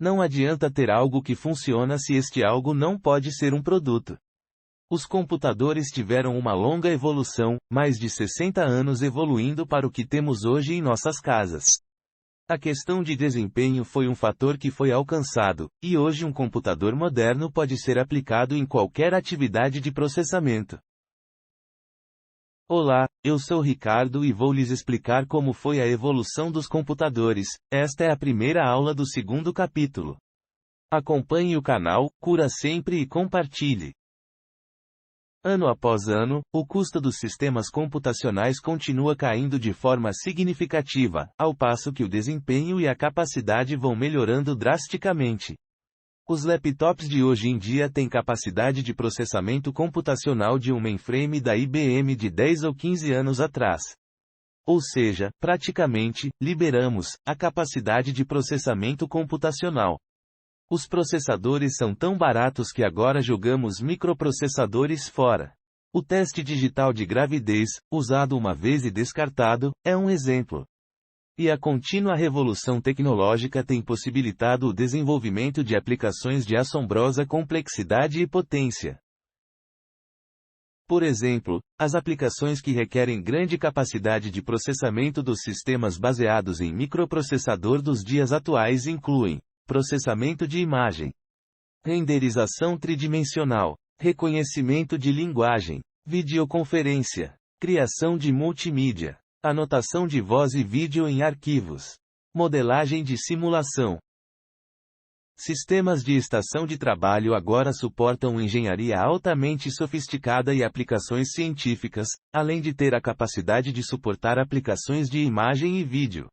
Não adianta ter algo que funciona se este algo não pode ser um produto. Os computadores tiveram uma longa evolução, mais de 60 anos evoluindo para o que temos hoje em nossas casas. A questão de desempenho foi um fator que foi alcançado, e hoje um computador moderno pode ser aplicado em qualquer atividade de processamento. Olá, eu sou Ricardo e vou lhes explicar como foi a evolução dos computadores. Esta é a primeira aula do segundo capítulo. Acompanhe o canal, cura sempre e compartilhe. Ano após ano, o custo dos sistemas computacionais continua caindo de forma significativa, ao passo que o desempenho e a capacidade vão melhorando drasticamente. Os laptops de hoje em dia têm capacidade de processamento computacional de um mainframe da IBM de 10 ou 15 anos atrás. Ou seja, praticamente, liberamos a capacidade de processamento computacional. Os processadores são tão baratos que agora jogamos microprocessadores fora. O teste digital de gravidez, usado uma vez e descartado, é um exemplo. E a contínua revolução tecnológica tem possibilitado o desenvolvimento de aplicações de assombrosa complexidade e potência. Por exemplo, as aplicações que requerem grande capacidade de processamento dos sistemas baseados em microprocessador dos dias atuais incluem processamento de imagem, renderização tridimensional, reconhecimento de linguagem, videoconferência, criação de multimídia, anotação de voz e vídeo em arquivos, modelagem de simulação. Sistemas de estação de trabalho agora suportam engenharia altamente sofisticada e aplicações científicas, além de ter a capacidade de suportar aplicações de imagem e vídeo.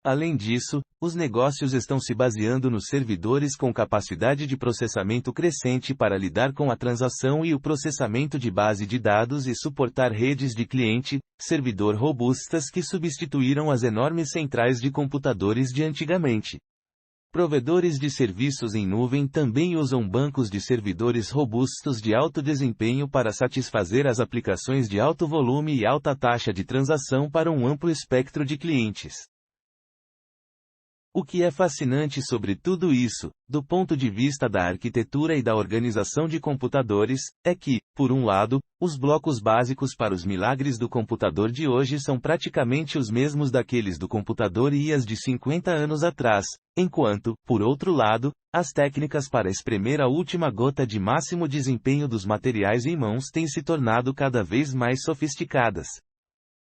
Além disso, os negócios estão se baseando nos servidores com capacidade de processamento crescente para lidar com a transação e o processamento de base de dados e suportar redes de cliente, servidor robustas que substituíram as enormes centrais de computadores de antigamente. Provedores de serviços em nuvem também usam bancos de servidores robustos de alto desempenho para satisfazer as aplicações de alto volume e alta taxa de transação para um amplo espectro de clientes. O que é fascinante sobre tudo isso, do ponto de vista da arquitetura e da organização de computadores, é que, por um lado, os blocos básicos para os milagres do computador de hoje são praticamente os mesmos daqueles do computador IaaS de 50 anos atrás, enquanto, por outro lado, as técnicas para espremer a última gota de máximo desempenho dos materiais em mãos têm se tornado cada vez mais sofisticadas.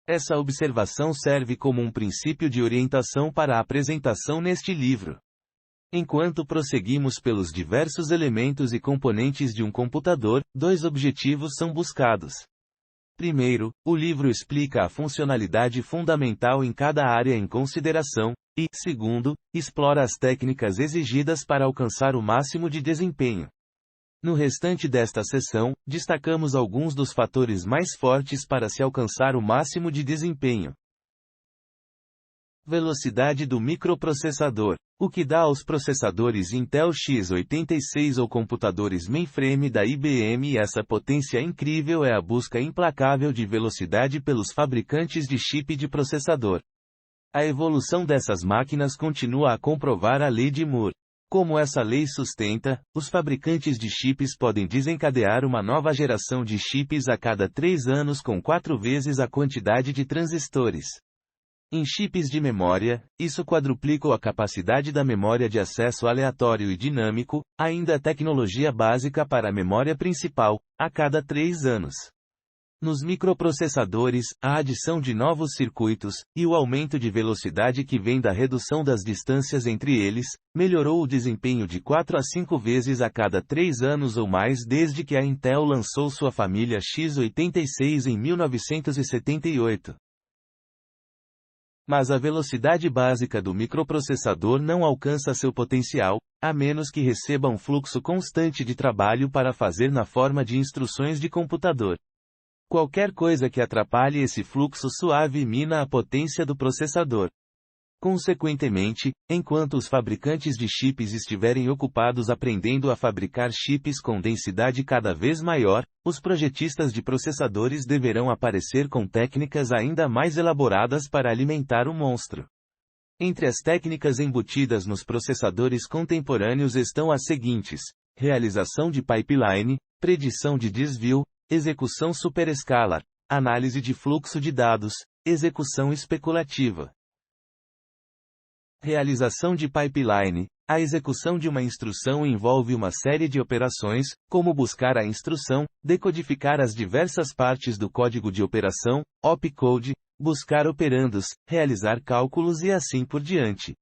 Essa observação serve como um princípio de orientação para a apresentação neste livro. Enquanto prosseguimos pelos diversos elementos e componentes de um computador, dois objetivos são buscados. Primeiro, o livro explica a funcionalidade fundamental em cada área em consideração, e, segundo, explora as técnicas exigidas para alcançar o máximo de desempenho. No restante desta seção, destacamos alguns dos fatores mais fortes para se alcançar o máximo de desempenho. Velocidade do microprocessador. O que dá aos processadores Intel x86 ou computadores mainframe da IBM essa potência incrível é a busca implacável de velocidade pelos fabricantes de chip de processador. A evolução dessas máquinas continua a comprovar a lei de Moore. Como essa lei sustenta, os fabricantes de chips podem desencadear uma nova geração de chips a cada 3 anos com 4 vezes a quantidade de transistores. Em chips de memória, isso quadruplica a capacidade da memória de acesso aleatório e dinâmico, ainda a tecnologia básica para a memória principal, a cada 3 anos. Nos microprocessadores, a adição de novos circuitos, e o aumento de velocidade que vem da redução das distâncias entre eles, melhorou o desempenho de 4 a 5 vezes a cada 3 anos ou mais desde que a Intel lançou sua família x86 em 1978. Mas a velocidade básica do microprocessador não alcança seu potencial, a menos que receba um fluxo constante de trabalho para fazer na forma de instruções de computador. Qualquer coisa que atrapalhe esse fluxo suave mina a potência do processador. Consequentemente, enquanto os fabricantes de chips estiverem ocupados aprendendo a fabricar chips com densidade cada vez maior, os projetistas de processadores deverão aparecer com técnicas ainda mais elaboradas para alimentar o monstro. Entre as técnicas embutidas nos processadores contemporâneos estão as seguintes: realização de pipeline, predição de desvio, execução superescalar, análise de fluxo de dados, execução especulativa. Realização de pipeline. A execução de uma instrução envolve uma série de operações, como buscar a instrução, decodificar as diversas partes do código de operação, opcode, buscar operandos, realizar cálculos e assim por diante.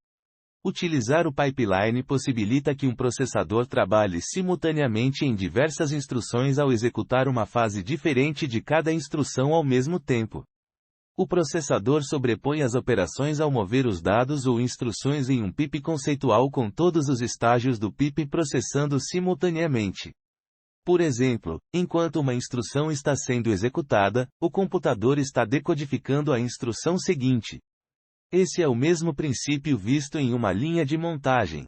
Utilizar o pipeline possibilita que um processador trabalhe simultaneamente em diversas instruções ao executar uma fase diferente de cada instrução ao mesmo tempo. O processador sobrepõe as operações ao mover os dados ou instruções em um PIP conceitual com todos os estágios do PIP processando simultaneamente. Por exemplo, enquanto uma instrução está sendo executada, o computador está decodificando a instrução seguinte. Esse é o mesmo princípio visto em uma linha de montagem.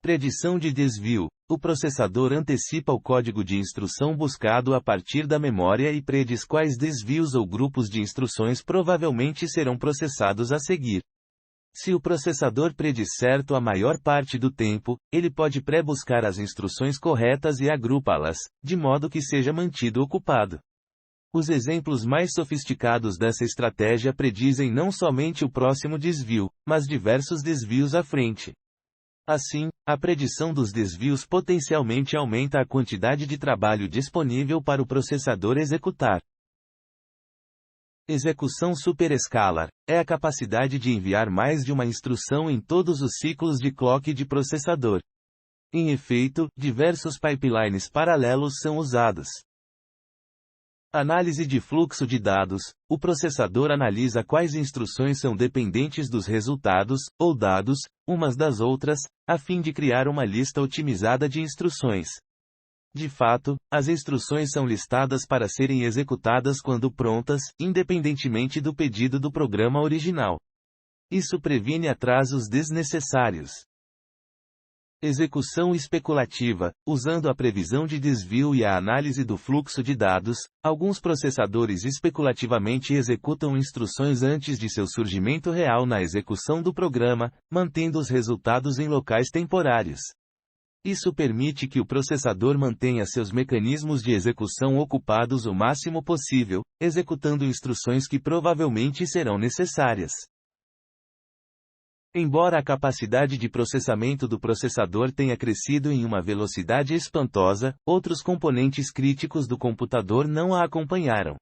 Predição de desvio. O processador antecipa o código de instrução buscado a partir da memória e prediz quais desvios ou grupos de instruções provavelmente serão processados a seguir. Se o processador prediz certo a maior parte do tempo, ele pode pré-buscar as instruções corretas e agrupá-las, de modo que seja mantido ocupado. Os exemplos mais sofisticados dessa estratégia predizem não somente o próximo desvio, mas diversos desvios à frente. Assim, a predição dos desvios potencialmente aumenta a quantidade de trabalho disponível para o processador executar. Execução superescalar é a capacidade de enviar mais de uma instrução em todos os ciclos de clock de processador. Em efeito, diversos pipelines paralelos são usados. Análise de fluxo de dados. O processador analisa quais instruções são dependentes dos resultados, ou dados, umas das outras, a fim de criar uma lista otimizada de instruções. De fato, as instruções são listadas para serem executadas quando prontas, independentemente do pedido do programa original. Isso previne atrasos desnecessários. Execução especulativa. Usando a previsão de desvio e a análise do fluxo de dados, alguns processadores especulativamente executam instruções antes de seu surgimento real na execução do programa, mantendo os resultados em locais temporários. Isso permite que o processador mantenha seus mecanismos de execução ocupados o máximo possível, executando instruções que provavelmente serão necessárias. Embora a capacidade de processamento do processador tenha crescido em uma velocidade espantosa, outros componentes críticos do computador não a acompanharam.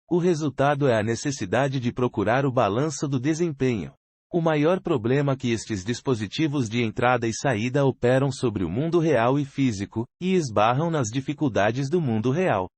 O resultado é a necessidade de procurar o balanço do desempenho. O maior problema é que estes dispositivos de entrada e saída operam sobre o mundo real e físico, e esbarram nas dificuldades do mundo real.